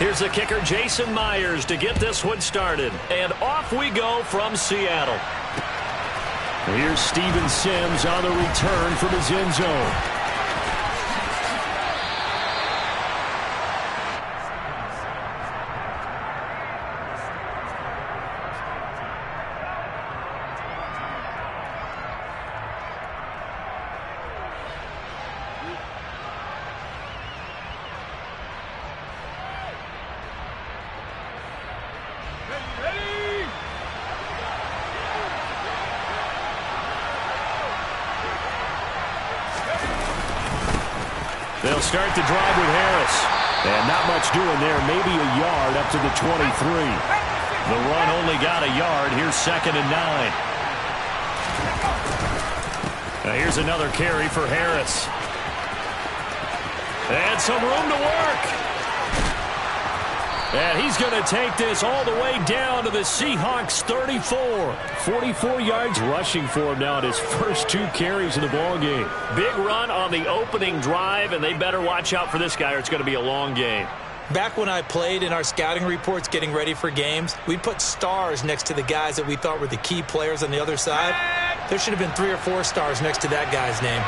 Here's the kicker, Jason Myers, to get this one started. And off we go from Seattle. Here's Steven Sims on the return from his end zone. They'll start the drive with Harris. And not much doing there. Maybe a yard up to the 23. The run only got a yard. Here's 2nd and 9. Now here's another carry for Harris. And some room to work. And he's going to take this all the way down to the Seahawks 34. 44 yards rushing for him now at his first 2 carries in the ballgame. Big run on the opening drive, and they better watch out for this guy or it's going to be a long game. Back when I played in our scouting reports getting ready for games, we put stars next to the guys that we thought were the key players on the other side. There should have been 3 or 4 stars next to that guy's name.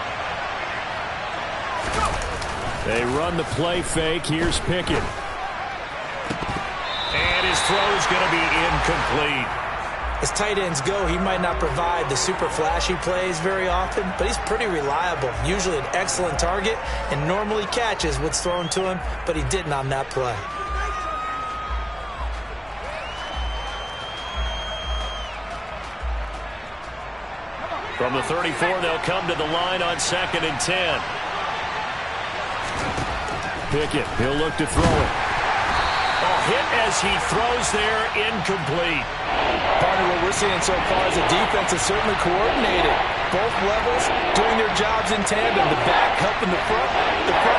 They run the play fake. Here's Pickett. And his throw is going to be incomplete. As tight ends go, he might not provide the super flashy plays very often, but he's pretty reliable. Usually an excellent target and normally catches what's thrown to him, but he didn't on that play. From the 34, they'll come to the line on 2nd and 10. Pickett, he'll look to throw it. Hit as he throws there, incomplete. Partner, what we're seeing so far is the defense is certainly coordinated. Both levels doing their jobs in tandem. The back helping the front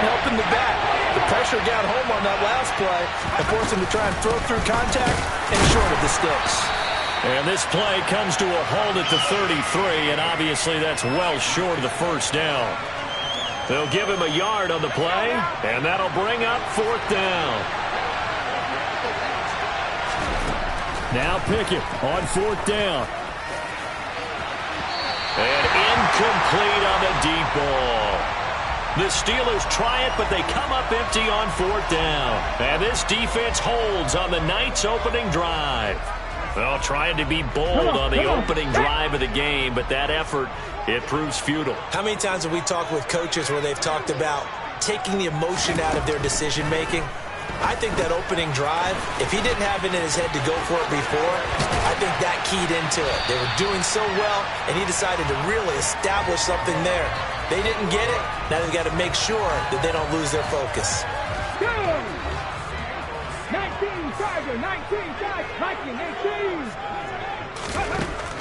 helping the back. The pressure got home on that last play and forced him to try and throw through contact and short of the sticks. And this play comes to a halt at the 33, and obviously that's well short of the first down. They'll give him a yard on the play, and that'll bring up 4th down. Now Pickett on 4th down. And incomplete on the deep ball. The Steelers try it, but they come up empty on 4th down. And this defense holds on the night's opening drive. Well, trying to be bold on the opening drive of the game, but that effort, it proves futile. How many times have we talked with coaches where they've talked about taking the emotion out of their decision-making? I think that opening drive, if he didn't have it in his head to go for it before, I think that keyed into it. They were doing so well, and he decided to really establish something there. They didn't get it. Now they've got to make sure that they don't lose their focus. 19-18.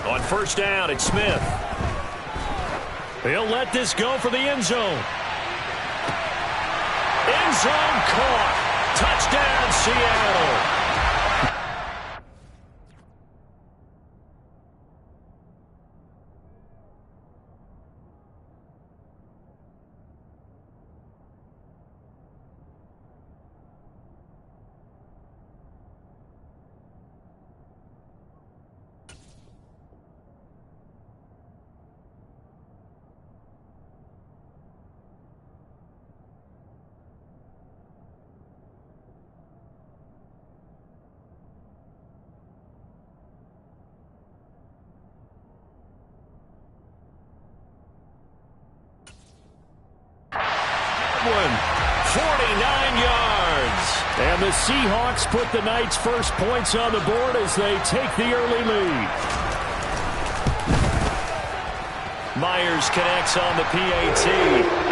On 1st down, it's Smith. He'll let this go for the end zone. End zone caught. Touchdown, Seattle. one, 49 yards. And the Seahawks put the night's first points on the board as they take the early lead. Myers connects on the PAT,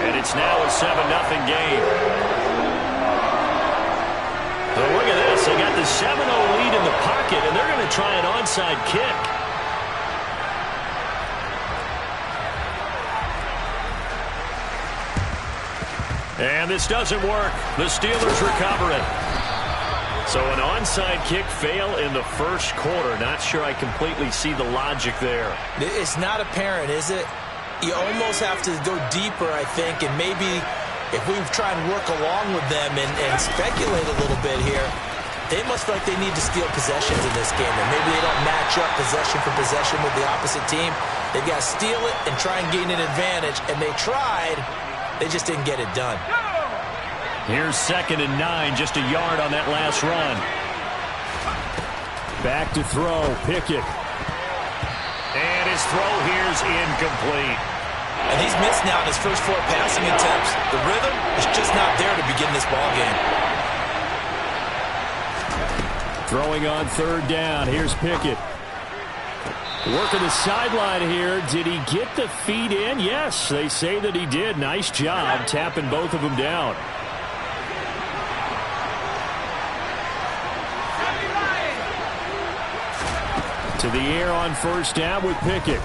and it's now a 7-0 game. So look at this. They got the 7-0 lead in the pocket, and they're going to try an onside kick. And this doesn't work. The Steelers recover it. So an onside kick fail in the first quarter. Not sure I completely see the logic there. It's not apparent, is it? You almost have to go deeper, I think, and maybe if we try and work along with them and speculate a little bit here, they must feel like they need to steal possessions in this game. And maybe they don't match up possession for possession with the opposite team. They've got to steal it and try and gain an advantage. And they tried. They just didn't get it done. Here's 2nd and 9, just a yard on that last run. Back to throw, Pickett. And his throw here's incomplete. And he's missed now in his first 4 passing attempts. The rhythm is just not there to begin this ball game. Throwing on 3rd down. Here's Pickett. Working the sideline here. Did he get the feet in? Yes, they say that he did. Nice job tapping both of them down. To the air on 1st down with Pickett.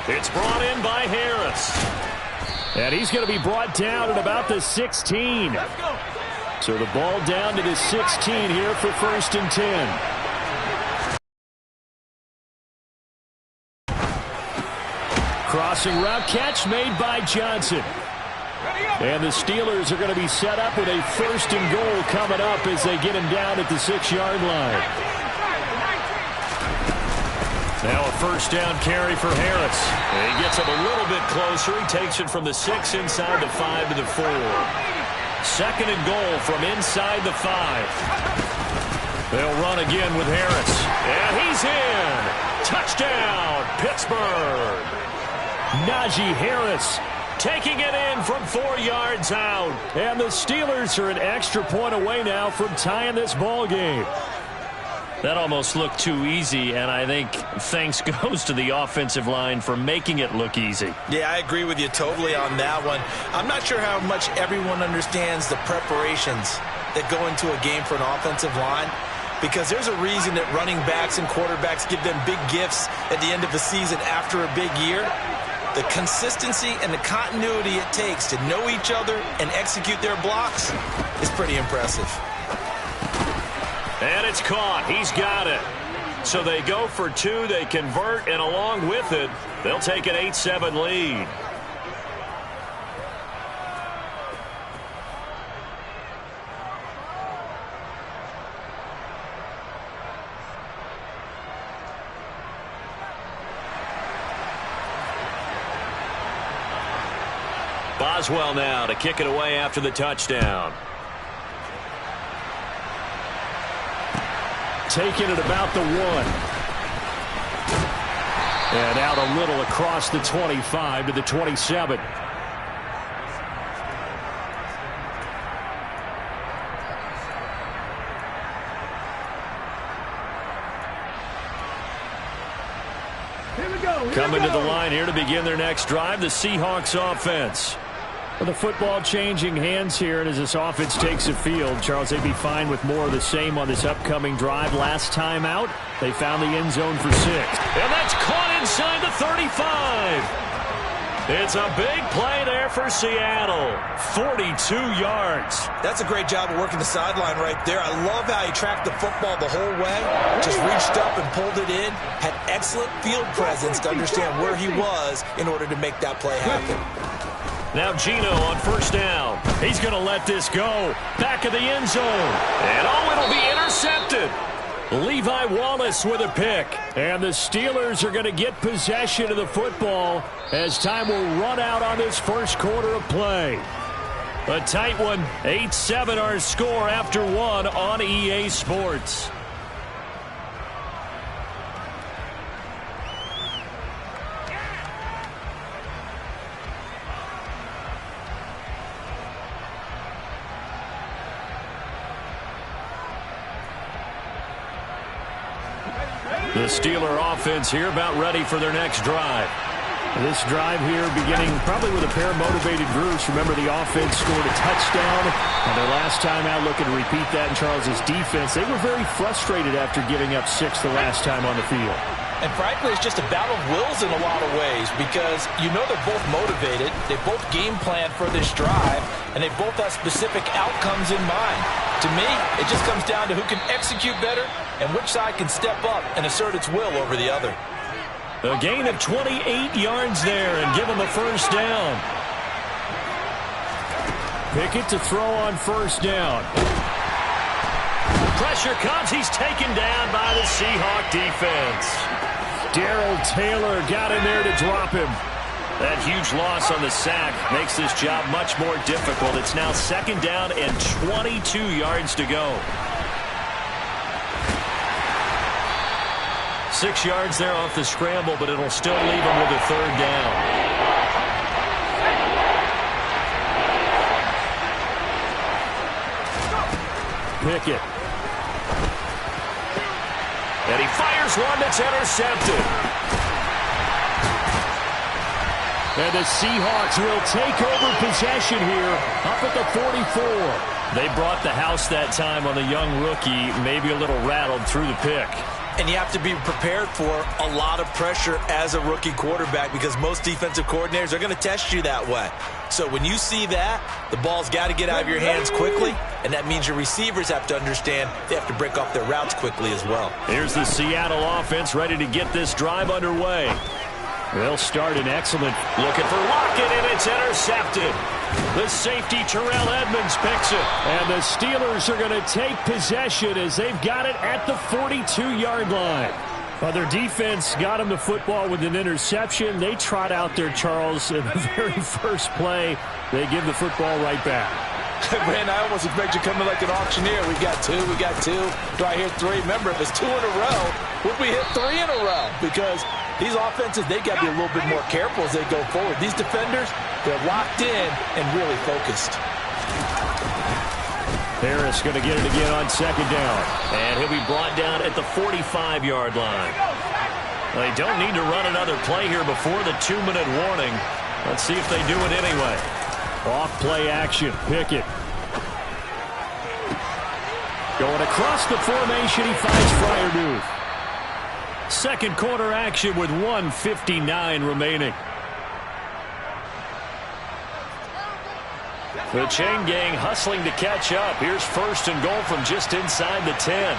It's brought in by Harris. And he's going to be brought down at about the 16. Let's go. So the ball down to the 16 here for 1st and 10. Crossing route catch made by Johnson. And the Steelers are going to be set up with a 1st and goal coming up as they get him down at the 6-yard line. Now a 1st down carry for Harris. And he gets it a little bit closer. He takes it from the 6 inside the 5 to the 4. 2nd and goal from inside the 5. They'll run again with Harris. And he's in. Touchdown, Pittsburgh. Najee Harris taking it in from 4 yards out. And the Steelers are an extra point away now from tying this ball game. That almost looked too easy, and I think thanks goes to the offensive line for making it look easy. Yeah, I agree with you totally on that one. I'm not sure how much everyone understands the preparations that go into a game for an offensive line, because there's a reason that running backs and quarterbacks give them big gifts at the end of the season after a big year. The consistency and the continuity it takes to know each other and execute their blocks is pretty impressive. And it's caught. He's got it. So they go for 2. They convert, and along with it, they'll take an 8-7 lead. Boswell now to kick it away after the touchdown. Taking it about the 1. And out a little across the 25 to the 27. Here we go. Coming to the line here to begin their next drive, the Seahawks offense. With the football changing hands here, and as this offense takes the field, Charles, they'd be fine with more of the same on this upcoming drive. Last time out, they found the end zone for 6. And that's caught inside the 35. It's a big play there for Seattle. 42 yards. That's a great job of working the sideline right there. I love how he tracked the football the whole way. Just reached up and pulled it in. Had excellent field presence to understand where he was in order to make that play happen. Now Geno on 1st down. He's going to let this go. Back of the end zone. And it'll be intercepted. Levi Wallace with a pick. And the Steelers are going to get possession of the football as time will run out on this first quarter of play. A tight one. 8-7 our score after 1 on EA Sports. The Steeler offense here about ready for their next drive. This drive here beginning probably with a pair of motivated groups. Remember, the offense scored a touchdown, and their last time out looking to repeat that in Charles's defense. They were very frustrated after giving up 6 the last time on the field. And frankly, it's just a battle of wills in a lot of ways, because you know they're both motivated, they both game plan for this drive, and they both have specific outcomes in mind. To me, it just comes down to who can execute better and which side can step up and assert its will over the other. A gain of 28 yards there and give them a 1st down. Pickett to throw on first down. Pressure comes. He's taken down by the Seahawk defense. Darrell Taylor got in there to drop him. That huge loss on the sack makes this job much more difficult. It's now second down and 22 yards to go. 6 yards there off the scramble, but it'll still leave him with a third down. Pickett. And he fires one that's intercepted. And the Seahawks will take over possession here up at the 44. They brought the house that time on the young rookie, maybe a little rattled through the pick. And you have to be prepared for a lot of pressure as a rookie quarterback because most defensive coordinators are going to test you that way. So when you see that, the ball's got to get out of your hands quickly, and that means your receivers have to understand they have to break off their routes quickly as well. Here's the Seattle offense ready to get this drive underway. They'll start an excellent looking for Lockett, and it's intercepted. The safety, Terrell Edmonds, picks it. And the Steelers are going to take possession as they've got it at the 42-yard line. Well, their defense got them the football with an interception. They trot out there, Charles, in the very first play. They give the football right back. Man, I almost expect you coming like an auctioneer. We got two. Do I hear three? Remember, if it's two in a row, would we hit three in a row? Because these offenses, they got to be a little bit more careful as they go forward. These defenders, they're locked in and really focused. Harris going to get it again on second down. And he'll be brought down at the 45-yard line. They don't need to run another play here before the 2-minute warning. Let's see if they do it anyway. Off play action. Pickett. Going across the formation. He finds Freiermuth. Second quarter action with 1:59 remaining. The chain gang hustling to catch up. Here's first and goal from just inside the 10.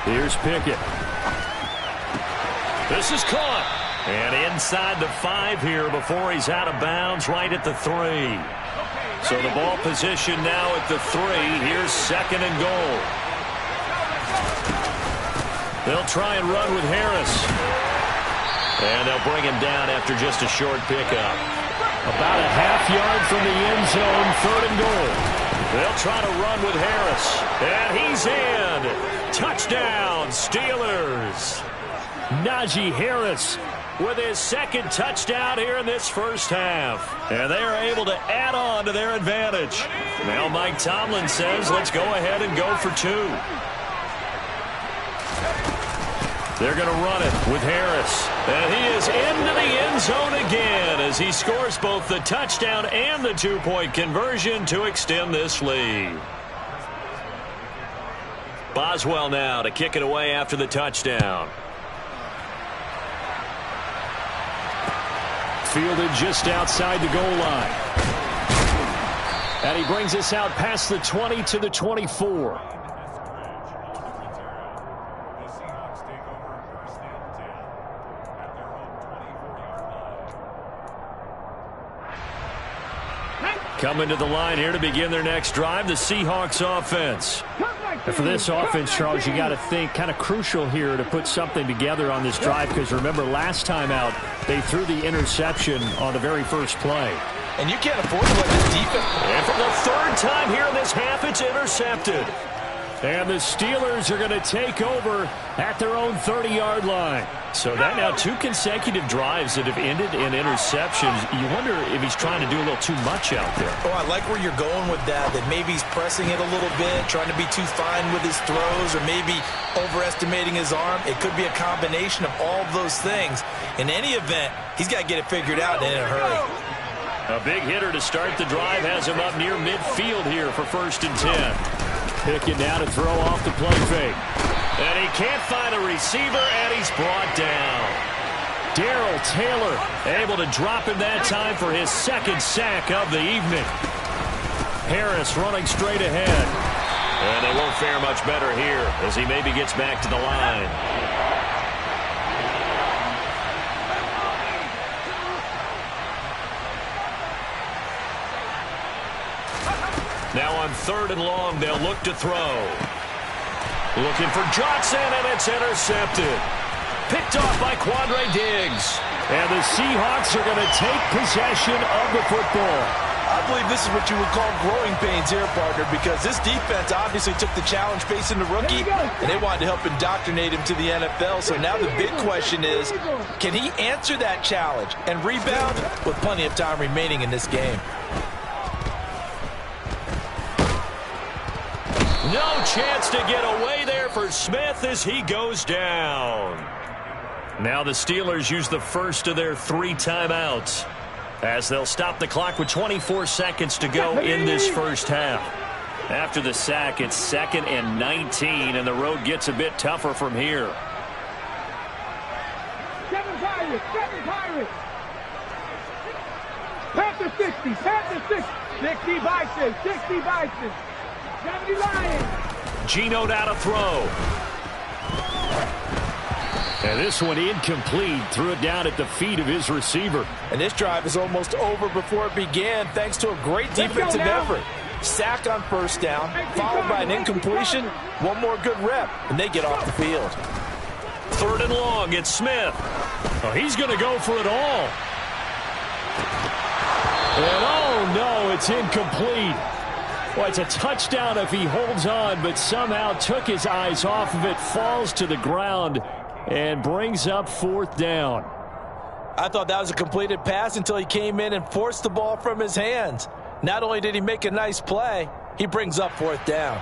Here's Pickett. This is caught. And inside the 5 here before he's out of bounds right at the 3. So the ball position now at the 3. Here's second and goal. They'll try and run with Harris. And they'll bring him down after just a short pickup. About a half yard from the end zone, third and goal. They'll try to run with Harris. And he's in. Touchdown, Steelers. Najee Harris with his second touchdown here in this first half. And they are able to add on to their advantage. Now Mike Tomlin says, let's go ahead and go for 2. They're going to run it with Harris. And he is into the end zone again as he scores both the touchdown and the 2-point conversion to extend this lead. Boswell now to kick it away after the touchdown. Fielded just outside the goal line. And he brings us out past the 20 to the 24. Coming to the line here to begin their next drive, the Seahawks offense. And for this offense, Charles, you got to think kind of crucial here to put something together on this drive because remember last time out they threw the interception on the very first play. And you can't afford to let this defense. And for the third time here in this half, it's intercepted. And the Steelers are going to take over at their own 30-yard line. So that now 2 consecutive drives that have ended in interceptions. You wonder if he's trying to do a little too much out there. Oh, I like where you're going with that maybe he's pressing it a little bit, trying to be too fine with his throws, or maybe overestimating his arm. It could be a combination of all of those things. In any event, he's got to get it figured out and in a hurry. A big hitter to start the drive has him up near midfield here for first and 10. Pickett now to throw off the play fake. And he can't find a receiver, and he's brought down. Darrell Taylor able to drop him that time for his second sack of the evening. Harris running straight ahead. And they won't fare much better here as he maybe gets back to the line. on 3rd and long. They'll look to throw. Looking for Johnson, and it's intercepted. Picked off by Quandre Diggs. And the Seahawks are going to take possession of the football. I believe this is what you would call growing pains here, partner, because this defense obviously took the challenge facing the rookie, and they wanted to help indoctrinate him to the NFL. So now the big question is, can he answer that challenge and rebound with plenty of time remaining in this game? No chance to get away there for Smith as he goes down. Now the Steelers use the first of their 3 timeouts, as they'll stop the clock with 24 seconds to go in this first half. After the sack, it's 2nd and 19, and the road gets a bit tougher from here. 7 Pirates, 7 Pirates. Panther 60, Panther 60 Bison, 60 Bison. 70 Lions. Geno out of throw. And this one incomplete. Threw it down at the feet of his receiver. And this drive is almost over before it began, thanks to a great defensive effort. Sack on 1st down, followed by an incompletion. One more good rep, and they get off the field. 3rd and long, it's Smith. Oh, he's going to go for it all. And oh no, it's incomplete. Well, it's a touchdown if he holds on, but somehow took his eyes off of it, falls to the ground, and brings up 4th down. I thought that was a completed pass until he came in and forced the ball from his hands. Not only did he make a nice play, he brings up 4th down.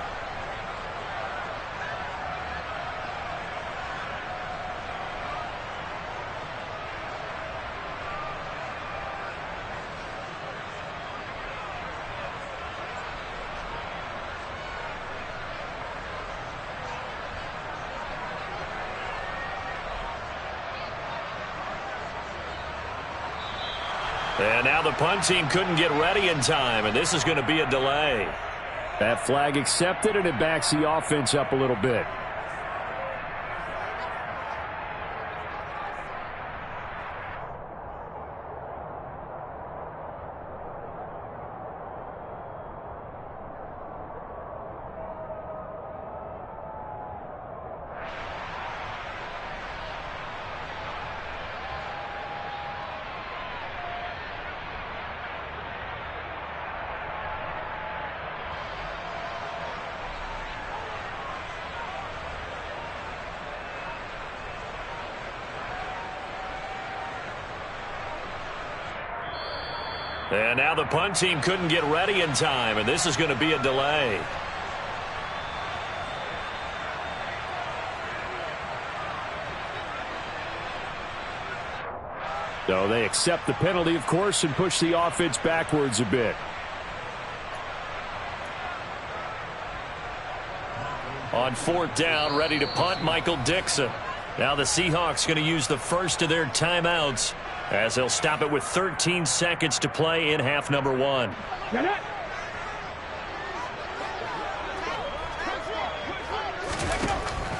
And now the punt team couldn't get ready in time, and this is going to be a delay. That flag accepted, and it backs the offense up a little bit. And now the punt team couldn't get ready in time, and this is going to be a delay. So they accept the penalty, of course, and push the offense backwards a bit. On 4th down, ready to punt, Michael Dixon. Now the Seahawks going to use the first of their timeouts, as they'll stop it with 13 seconds to play in half number 1.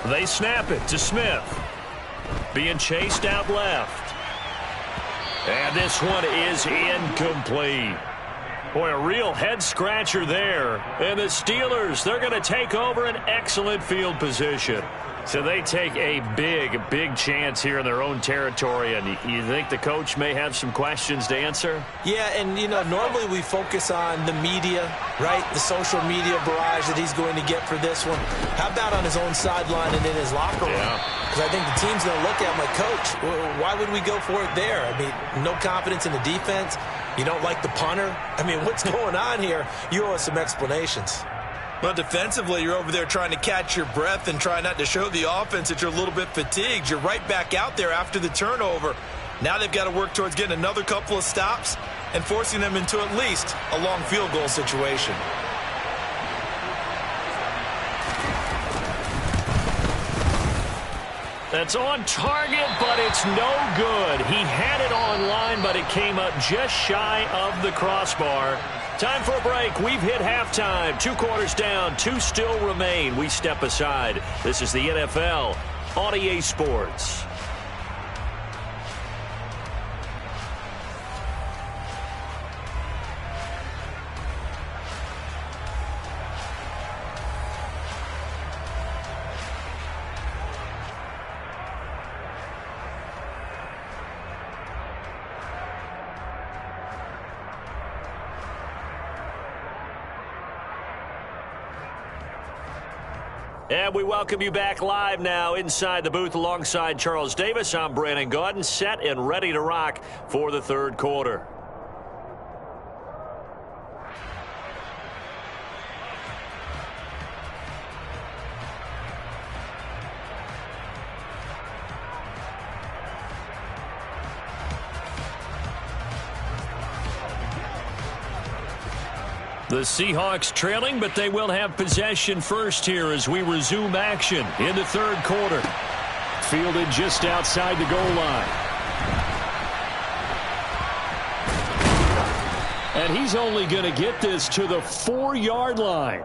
They snap it to Smith. Being chased out left. And this one is incomplete. Boy, a real head-scratcher there. And the Steelers, they're going to take over an excellent field position. So they take a big chance here in their own territory, and you think the coach may have some questions to answer? Yeah, and, you know, normally we focus on the media, right? The social media barrage that he's going to get for this one. How about on his own sideline and in his locker room? Because I think the team's going to look at him like, Coach, why would we go for it there? I mean, no confidence in the defense. You don't like the punter? I mean, what's going on here? You owe us some explanations. Well, defensively, you're over there trying to catch your breath and try not to show the offense that you're a little bit fatigued. You're right back out there after the turnover. Now they've got to work towards getting another couple of stops and forcing them into at least a long field goal situation. That's on target, but it's no good. He had it on line, but it came up just shy of the crossbar. Time for a break. We've hit halftime. 2 quarters down. 2 still remain. We step aside. This is the NFL on EA Sports. And we welcome you back live now inside the booth alongside Charles Davis. I'm Brandon Gaudin, set and ready to rock for the third quarter. The Seahawks trailing, but they will have possession first here as we resume action in the third quarter. Fielded just outside the goal line. And he's only going to get this to the 4-yard line.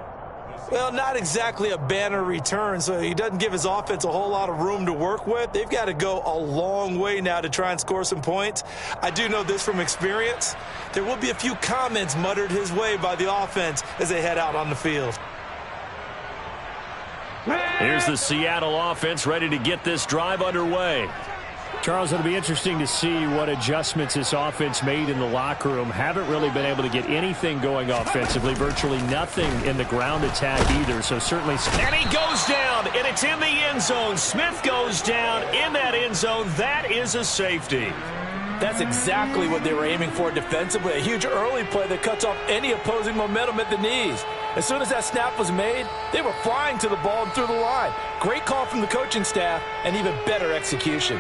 Well, not exactly a banner return, so he doesn't give his offense a whole lot of room to work with. They've got to go a long way now to try and score some points. I do know this from experience. There will be a few comments muttered his way by the offense as they head out on the field. Here's the Seattle offense ready to get this drive underway. Charles, it'll be interesting to see what adjustments this offense made in the locker room. Haven't really been able to get anything going offensively. Virtually nothing in the ground attack either. So certainly. And he goes down, and it's in the end zone. Smith goes down in that end zone. That is a safety. That's exactly what they were aiming for defensively. A huge early play that cuts off any opposing momentum at the knees. As soon as that snap was made, they were flying to the ball and through the line. Great call from the coaching staff and even better execution.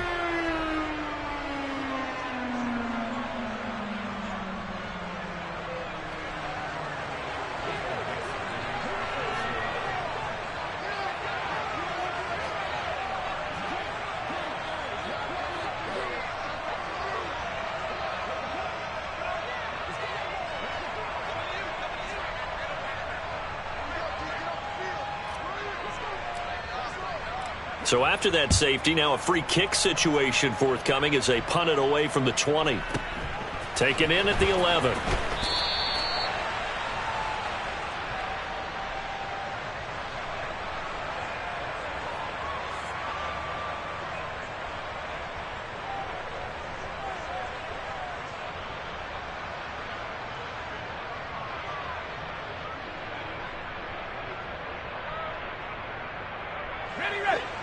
So after that safety, now a free kick situation forthcoming as they punt it away from the 20. Taken in at the 11.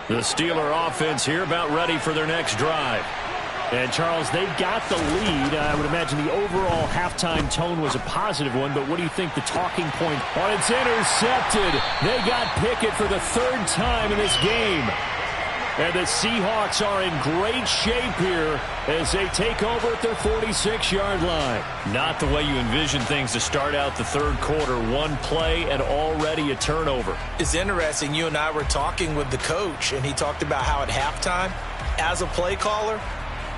The Steeler offense here about ready for their next drive. And, Charles, they've got the lead. I would imagine the overall halftime tone was a positive one, but what do you think the talking point? Oh, it's intercepted. They got Pickett for the third time in this game. And the Seahawks are in great shape here as they take over at their 46-yard line. Not the way you envision things to start out the third quarter. One play and already a turnover. It's interesting. You and I were talking with the coach, and he talked about how at halftime, as a play caller,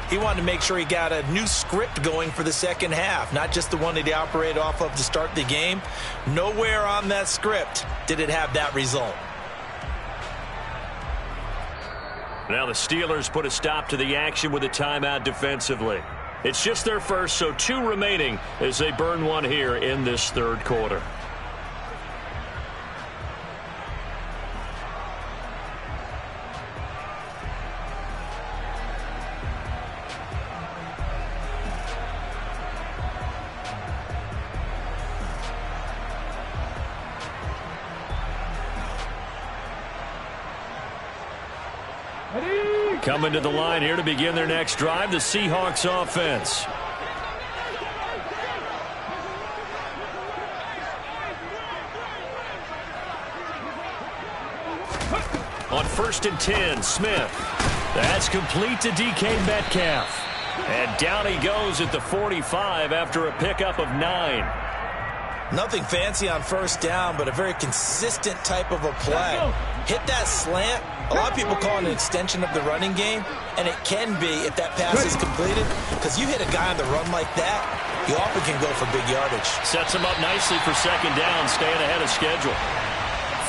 he wanted to make sure he got a new script going for the second half, not just the one that he operated off of to start the game. Nowhere on that script did it have that result. Now the Steelers put a stop to the action with a timeout defensively. It's just their first, so 2 remaining as they burn one here in this third quarter. Coming to the line here to begin their next drive, the Seahawks offense. On 1st and 10, Smith. That's complete to DK Metcalf. And down he goes at the 45 after a pickup of 9. Nothing fancy on first down, but a very consistent type of a play. Hit that slant. A lot of people call it an extension of the running game, and it can be if that pass is completed, because you hit a guy on the run like that, he often can go for big yardage. Sets him up nicely for second down, staying ahead of schedule.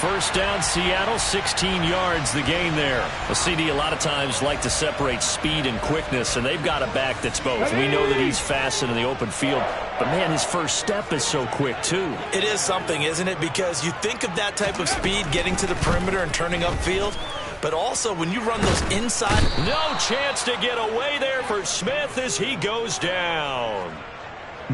First down, Seattle, 16 yards the gain there. The CD a lot of times like to separate speed and quickness, and they've got a back that's both. We know that he's fast in the open field, but, man, his first step is so quick, too. It is something, isn't it? Because you think of that type of speed getting to the perimeter and turning upfield, but also when you run those inside. No chance to get away there for Smith as he goes down.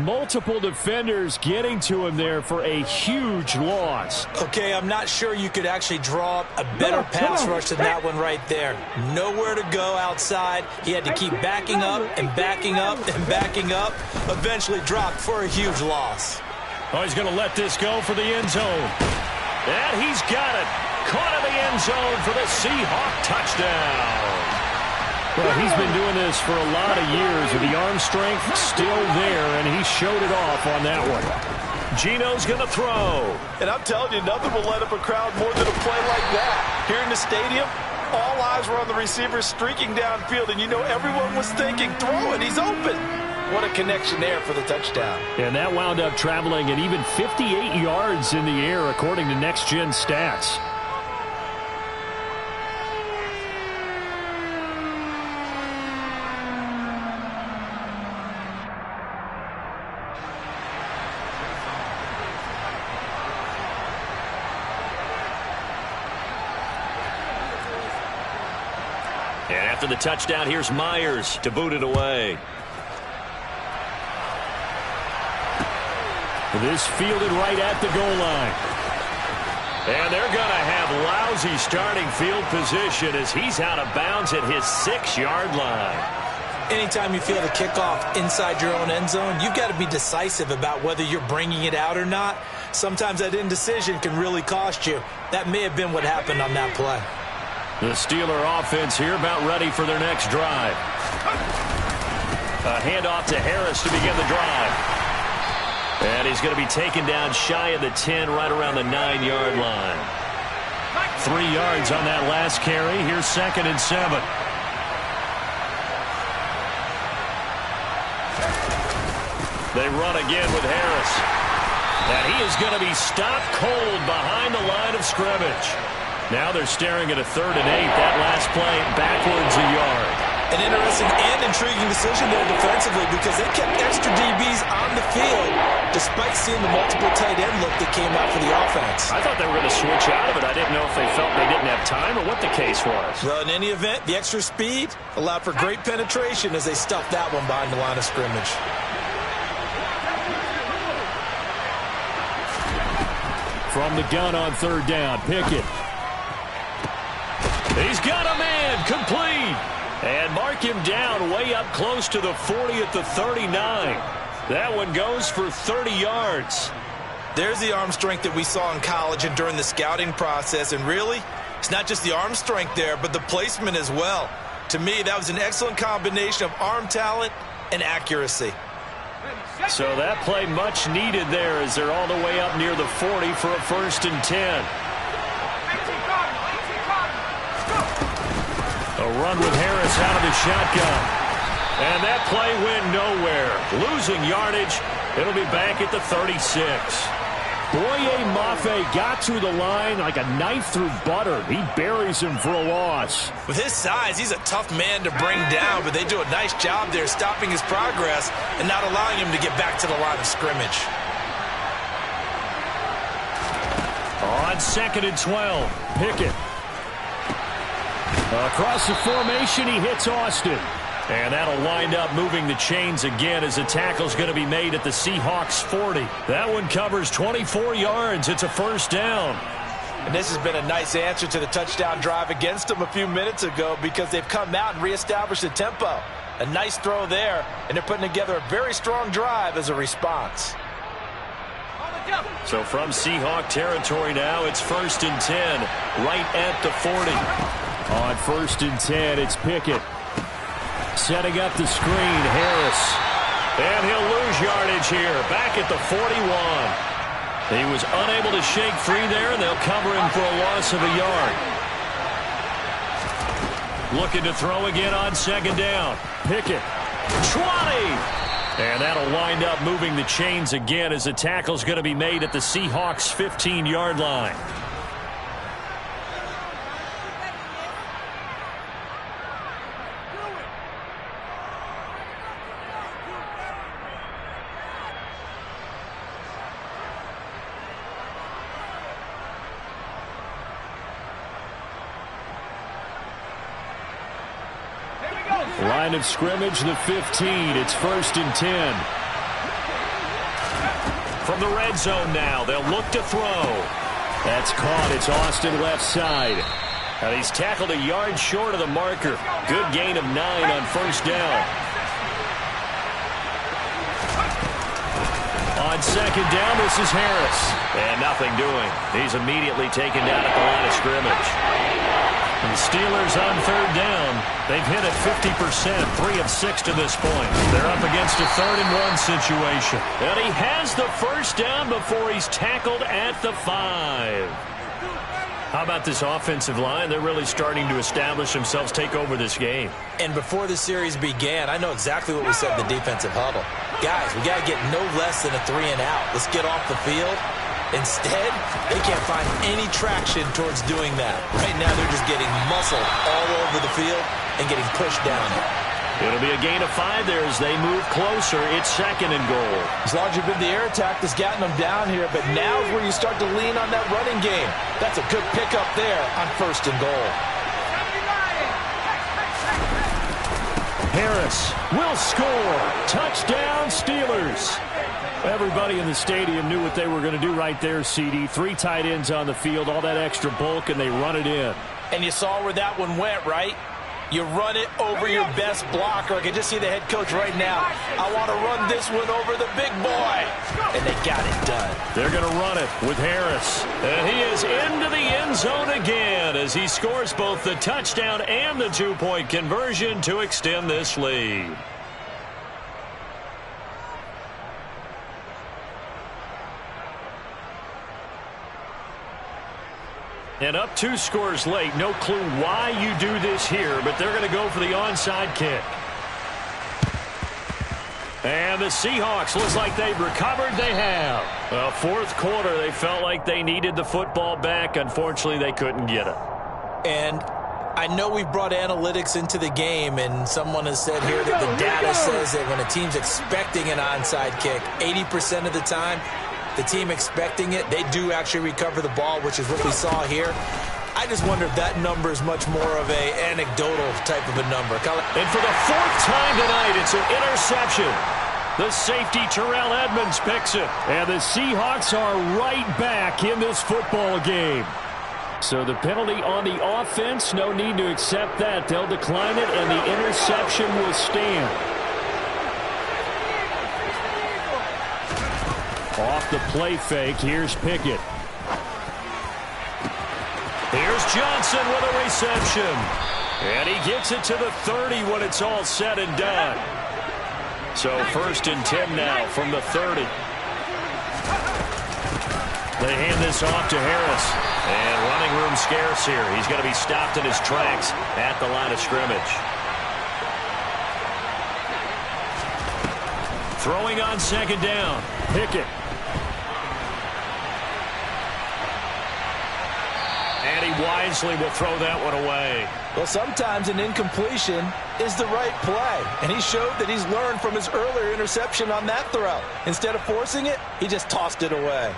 Multiple defenders getting to him there for a huge loss. Okay, I'm not sure you could actually draw up a better pass rush than that one right there. Nowhere to go outside. He had to keep backing up and backing up and backing up. Eventually dropped for a huge loss. Oh, he's going to let this go for the end zone. And he's got it. Caught in the end zone for the Seahawk touchdown. Well, he's been doing this for a lot of years with the arm strength still there, and he showed it off on that one. Gino's going to throw. And I'm telling you, nothing will let up a crowd more than a play like that. Here in the stadium, all eyes were on the receiver streaking downfield, and you know everyone was thinking, throw it, he's open. What a connection there for the touchdown. And that wound up traveling at even 58 yards in the air, according to Next Gen Stats. And after the touchdown, here's Myers to boot it away. This fielded right at the goal line. And they're going to have lousy starting field position as he's out of bounds at his 6-yard line. Anytime you field a kickoff inside your own end zone, you've got to be decisive about whether you're bringing it out or not. Sometimes that indecision can really cost you. That may have been what happened on that play. The Steeler offense here about ready for their next drive. A handoff to Harris to begin the drive. And he's going to be taken down shy of the 10, right around the 9-yard line. 3 yards on that last carry. Here's 2nd and 7. They run again with Harris. And he is going to be stopped cold behind the line of scrimmage. Now they're staring at a 3rd and 8. That last play backwards a yard. An interesting and intriguing decision there defensively because they kept extra DBs on the field despite seeing the multiple tight end look that came out for the offense. I thought they were going to switch out of it. I didn't know if they felt they didn't have time or what the case was. Well, in any event, the extra speed allowed for great penetration as they stuffed that one behind the line of scrimmage. From the gun on 3rd down, Pickett. He's got a man, complete. And mark him down way up close to the 40 at the 39. That one goes for 30 yards. There's the arm strength that we saw in college and during the scouting process. And really, it's not just the arm strength there, but the placement as well. To me, that was an excellent combination of arm talent and accuracy. So that play much needed there as they're all the way up near the 40 for a 1st and 10. A run with Harris out of the shotgun. And that play went nowhere. Losing yardage. It'll be back at the 36. Boye Mafe got to the line like a knife through butter. He buries him for a loss. With his size, he's a tough man to bring down, but they do a nice job there stopping his progress and not allowing him to get back to the line of scrimmage. On 2nd and 12, Pickett. Across the formation, he hits Austin. And that'll wind up moving the chains again as the tackle's going to be made at the Seahawks 40. That one covers 24 yards. It's a 1st down. And this has been a nice answer to the touchdown drive against them a few minutes ago because they've come out and reestablished the tempo. A nice throw there, and they're putting together a very strong drive as a response. So from Seahawk territory now, it's 1st and 10, right at the 40. On 1st and 10, it's Pickett. Setting up the screen, Harris. And he'll lose yardage here, back at the 41. He was unable to shake free there, and they'll cover him for a loss of a yard. Looking to throw again on 2nd down. Pickett. 20! And that'll wind up moving the chains again as the tackle's going to be made at the Seahawks 15-yard line. Line of scrimmage, the 15. It's 1st and 10. from the red zone now. They'll look to throw. That's caught. It's Austin left side. And he's tackled a yard short of the marker. Good gain of 9 on first down. On second down, this is Harris. And nothing doing. He's immediately taken down at the line of scrimmage. And the Steelers on third down. They've hit it 50%, 3 of 6 to this point. They're up against a 3rd-and-1 situation. And he has the first down before he's tackled at the 5. How about this offensive line? They're really starting to establish themselves, take over this game. And before the series began, I know exactly what we said in the defensive huddle. Guys, we got to get no less than a 3-and-out. Let's get off the field. Instead, they can't find any traction towards doing that. Right now, they're just getting muscled all over the field and getting pushed down it. It'll be a gain of 5 there as they move closer. It's 2nd and goal. As long as you've been the air attack that's gotten them down here, but now's where you start to lean on that running game. That's a good pickup there on 1st and goal. Harris will score. Touchdown, Steelers. Everybody in the stadium knew what they were going to do right there, CD. 3 tight ends on the field, all that extra bulk, and they run it in. And you saw where that one went, right? You run it over your best blocker. I can just see the head coach right now. I want to run this one over the big boy. And they got it done. They're going to run it with Harris. And he is into the end zone again as he scores both the touchdown and the 2-point conversion to extend this lead. And up 2 scores late. No clue why you do this here, but they're going to go for the onside kick. And the Seahawks looks like they've recovered. They have. 4th quarter, they felt like they needed the football back. Unfortunately, they couldn't get it. And I know we've brought analytics into the game, and someone has said here that the data says that when a team's expecting an onside kick, 80% of the time, the team expecting it, they do actually recover the ball, which is what we saw here. I just wonder if that number is much more of a anecdotal type of a number. And for the 4th time tonight, it's an interception. The safety, Terrell Edmonds, picks it. And the Seahawks are right back in this football game. So the penalty on the offense, no need to accept that. They'll decline it, and the interception will stand. Off the play fake, here's Pickett. Here's Johnson with a reception. And he gets it to the 30 when it's all said and done. So 1st and 10 now from the 30. They hand this off to Harris. And running room scarce here. He's going to be stopped in his tracks at the line of scrimmage. Throwing on 2nd down. Pickett. And he wisely will throw that one away. Well, sometimes an incompletion is the right play. And he showed that he's learned from his earlier interception on that throw. Instead of forcing it, he just tossed it away.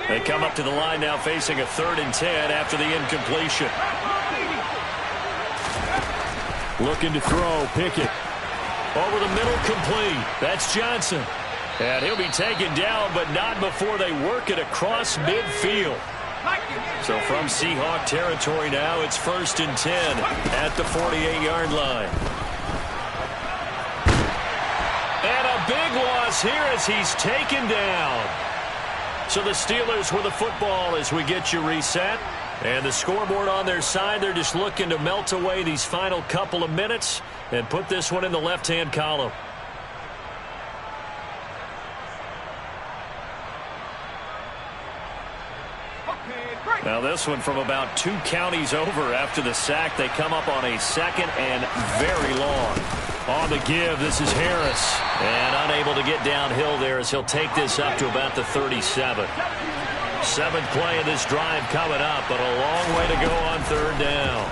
They come up to the line now facing a 3rd and 10 after the incompletion. Looking to throw, Pickett. Over the middle, complete. That's Johnson. And he'll be taken down, but not before they work it across midfield. So from Seahawk territory now, it's 1st and 10 at the 48-yard line. And a big loss here as he's taken down. So the Steelers with the football as we get you reset. And the scoreboard on their side, they're just looking to melt away these final couple of minutes and put this one in the left-hand column. Now this one from about 2 counties over after the sack. They come up on a 2nd and very long. On the give, this is Harris. And unable to get downhill there as he'll take this up to about the 37. 7th play of this drive coming up, but a long way to go on 3rd down.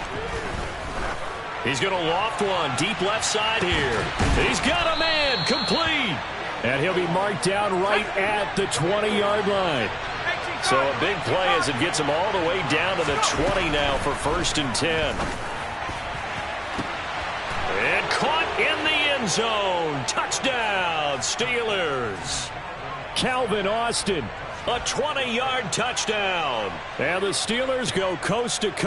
He's going to loft one deep left side here. He's got a man, complete. And he'll be marked down right at the 20-yard line. So a big play as it gets them all the way down to the 20 now for 1st and 10. And caught in the end zone. Touchdown, Steelers. Calvin Austin. A 20-yard touchdown. And the Steelers go coast to coast.